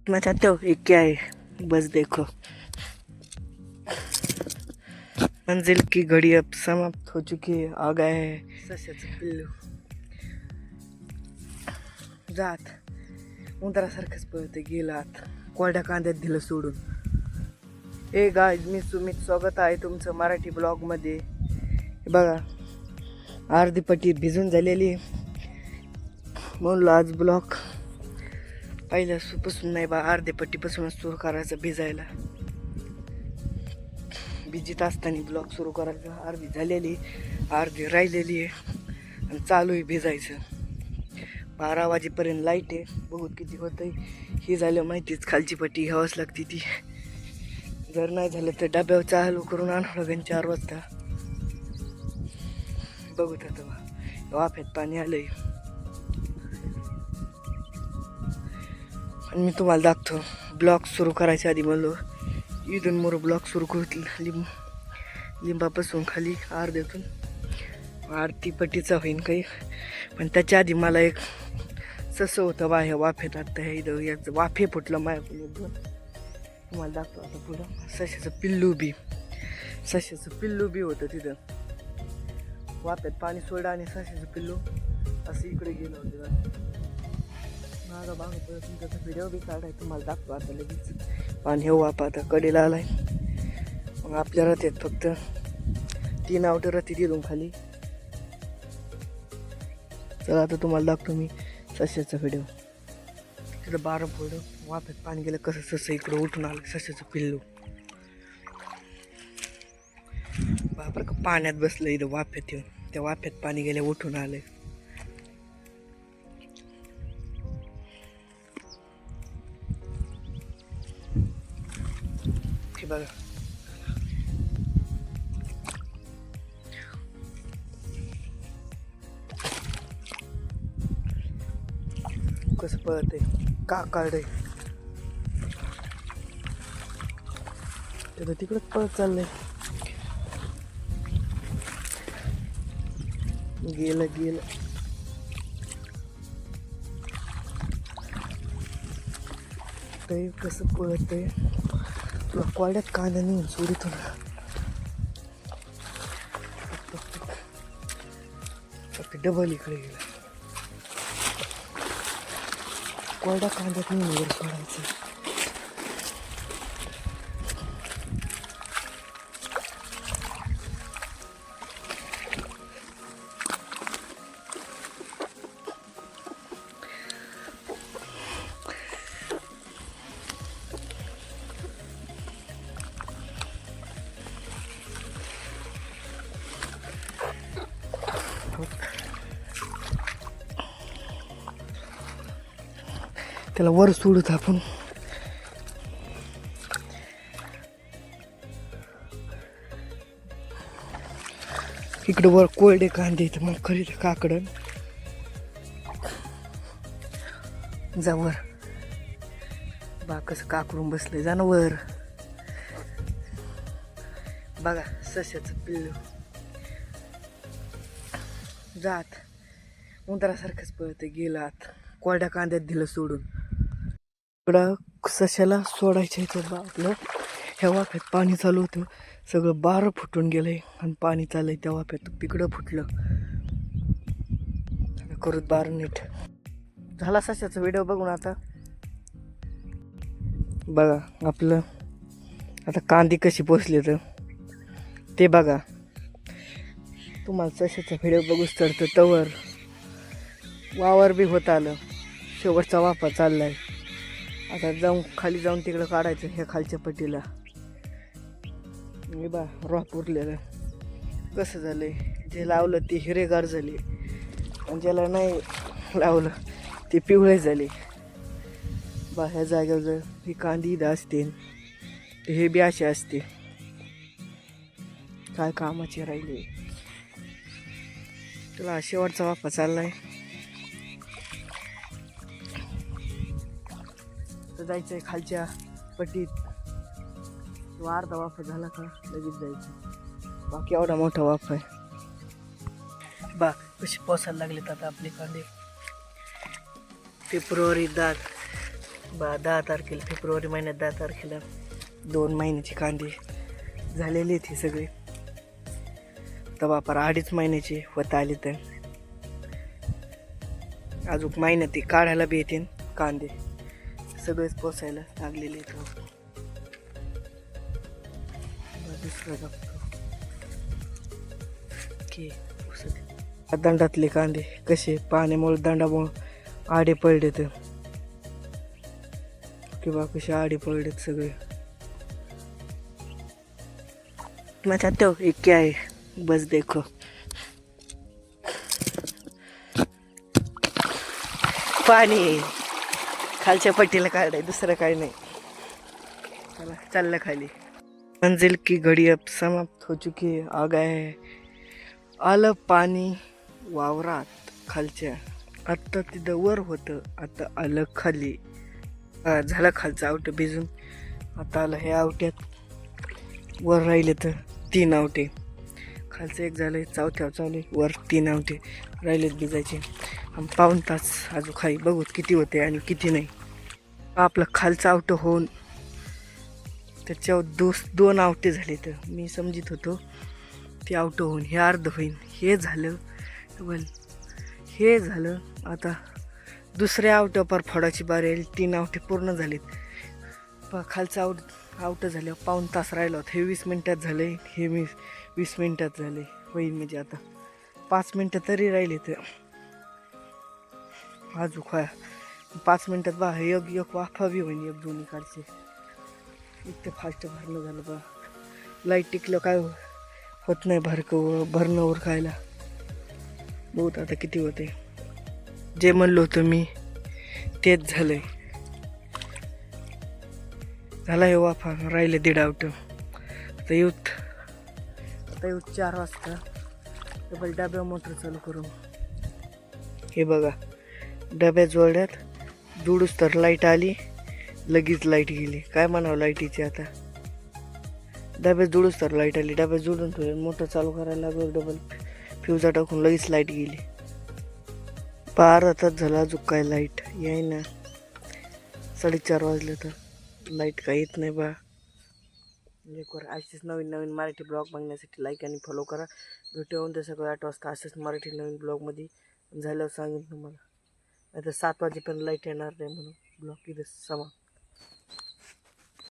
देखना चाहते हो? ये क्या है? बस देखो, मंजिल की घड़ी अब समाप्त हो चुकी है. आ गए है सश्याचं पिल्लू. जात उंदरासारखंच पळते गेलं आत. कोरड्या कांद्यात दिलं सोडून. ए गाईज, मी सुमित, स्वागत आहे तुमचं मराठी ब्लॉगमध्ये. बघा, अर्धी पट्टी भिजून झालेली. म्हणलं आज ब्लॉग पहिल्यापासून नाही बा, अर्धी पट्टीपासूनच सुरू करायचं भिजायला. भिजत असताना ब्लॉग सुरू करायचं. अर्धी झालेली, अर्धी राहिलेली आहे आणि चालू आहे भिजायचं. 12 वाजेपर्यंत लाईट आहे. बघूत किती होतंय. ही झालं माहितीच, खालची पट्टी घ्यावंच लागते ती. जर नाही झालं तर डब्यावर चालू करून आणावं लागेल 4 वाजता. बघूत आता वाफ्यात पाणी आलंय. आणि मी तुम्हाला दाखतो. ब्लॉग सुरू करायच्या आधी म्हणलो इथून मोर ब्लॉग सुरू करू. लिंबापासून खाली अर्ध्यातून आरती पट्टीचा होईन काही. पण त्याच्या आधी मला एक ससं होतं बा ह्या वाफेत. आता हे इथं याचं वाफे फुटलं माझ्याकडून एकदम. तुम्हाला दाखतो आता पुढं. सश्याचं पिल्लू बी होतं तिथं. वाफ्यात पाणी सोडलं आणि सश्याचं पिल्लू असं इकडे गेलं होतं. माझा भाग तुमचा व्हिडिओ बी काढाय तुम्हाला दाखवा. आता लगेच पाणी हे वापा आता कडेला आलाय. मग आपल्या राहतात फक्त 3 आवटं राहते तिथून खाली. चला आता तुम्हाला दाखतो मी सश्याचा व्हिडिओ. तिथं 12 फोड वाफ्यात पाणी गेलं. कसं ससं इकडं उठून आलं सश्याचं पिल्लू. बापर का पाण्यात बसलं इथं वाफ्यात येऊन. त्या वाफ्यात पाणी गेलं उठून आलंय. हे बघा, कसं पळत आहे. का काढय तर तिकडंच पळत चाललंय. गेलं ते कसं पळत आहे. तुला कोरड्यात कांदा नेऊन सोडितो ना. डबल इकडे गेला. कोरड्या कांद्यात नेऊन वर सोडायचं. त्याला वर सोडूत आपण. इकडं वर कोरडे कांदे येतं. मग खरी काकडं जा वर. बा कसं काकडून बसलंय. जा ना वर. बघा सश्याचं पिल्लू जात उंदरासारखंच पळत गेलं आत. कोरड्या कांद्यात दिलं सोडून. इकडं सश्याला सोडायचं इथं बा आपलं. ह्या वाफ्यात पाणी चालू होतं. सगळं 12 फुटून गेलंय आणि पाणी चाललंय त्या वाफ्यात. तिकडं फुटलं. करूत 12 नीट. झाला सश्याचा व्हिडिओ बघून. आता बघा आपलं आता कांदी कशी पोचली तर ते बघा. तुम्हाला सश्याचा व्हिडिओ बघूच तर तवर वावर बी होत आलं. शेवटचा वाफा चाललाय. आता खाली जाऊन तिकडं काढायचं ह्या खालच्या पट्टीला. बा रॉप उरलेलं कसं झालंय. जे लावलं ते हिरेगार झाले आणि ज्याला नाही लावलं ते पिवळे झाले. बा ह्या जागेवर जर ही कांदी इथं असते तर हे बी असे असते. काय कामाचे राहिले. तुला शेवटचा वाफा चाललाय. तर जायचंय खालच्या पट्टीत. अर्धा वाफा झाला का लगेच जायचं. बाकी एवढा मोठा वाफा आहे. बा कशी पोसायला लागलेत आता आपले कांदे. फेब्रुवारी दाग 10 तारखेला, फेब्रुवारी महिन्यात 10 तारखेला 2 महिन्याचे कांदे झालेले आहेत हे सगळे. तेव्हा पर 2.5 महिन्याचे होत आले तर अजून महिन्यात ते काढायला बी येते कांदे. सगळेच पोसायला लागलेले आहेत. दुसरा बघतो की दंडातले कांदे कसे पाण्यामुळे दंडामुळे आडे पडले तर किंवा कसे आडे पडलेत सगळे. मैं चाहते हो ये क्या है, बस देखो पाणी खालच्या पट्टीला काढाय, दुसरं काही नाही. चला चाललं खाली. मंजिल की घड़ी अब समाप्त हो चुकी है. आ गए है आलं पाणी वावरात खालच्या. आत्ता तिथं वर होतं, आता आलं खाली. झालं खालचं आवटं भिजून. आता आलं हे आवट्यात. वर राहिले तर 3 आवटे. खालचं एक झालं, चौथ्यावर चालू, वर 3 आवटे राहिलेत भिजायचे. पाऊण तास अजून खाई बघू किती होते आणि किती नाही. आपलं खालचं आवटं होऊन त्याच्यावर 2 आवटे झाले. तर मी समजित होतो ते आवटं होऊन हे अर्ध होईन. हे झालं डबल, हे झालं. आता दुसऱ्या आवट्या पर फोडाची बारी येईल. 3 आवटे पूर्ण झालेत. खालचं आवटं झालं, पाऊण तास राहिला होता. हे 20 मिनटात झालं. हे मी 20 मिनटात झाले होईल. म्हणजे आता 5 मिनटं तरी राहिले. तर अजून 5 मिनटात बा एक वाफा बी होईन, एक दोन्ही काढचे. इतकं फास्ट भरणं झालं बा. लाईट टिकलं काय होत नाही भरणं वर खायला. बहुत आता किती होते. जे म्हणलो होतं मी तेच झालंय. झाला हे वाफा, राहिले 1.5 आवटं. आता येऊत 4 वाजता डबल डब्या मोटर चालू करू. हे बघा डब्या जोडल्यात. जोडूस तर लाईट आली, लगेच लाईट गेली. काय म्हणावं लाईटीची आता. डब्यात जोडूस तर लाईट आली, डब्यात जोडून ठेवले, मोटर चालू करायला लागलो. डबल फ्यूजा टाकून लगेच लाईट गेली. 12 तास झाला अजून काय लाईट याय ना. 4:30 वाजले तर लाईट काही येत नाही बा. असेच नवीन मराठी ब्लॉग बघण्यासाठी लाईक आणि फॉलो करा. भेटू उद्या सकाळी 8 वाजता असेच मराठी नवीन ब्लॉगमध्ये. झाल्यावर सांगेन तुम्हाला. नाही तर 7 वाजेपर्यंत लाईट येणार नाही म्हणून ब्लॉग इथं समाप्त.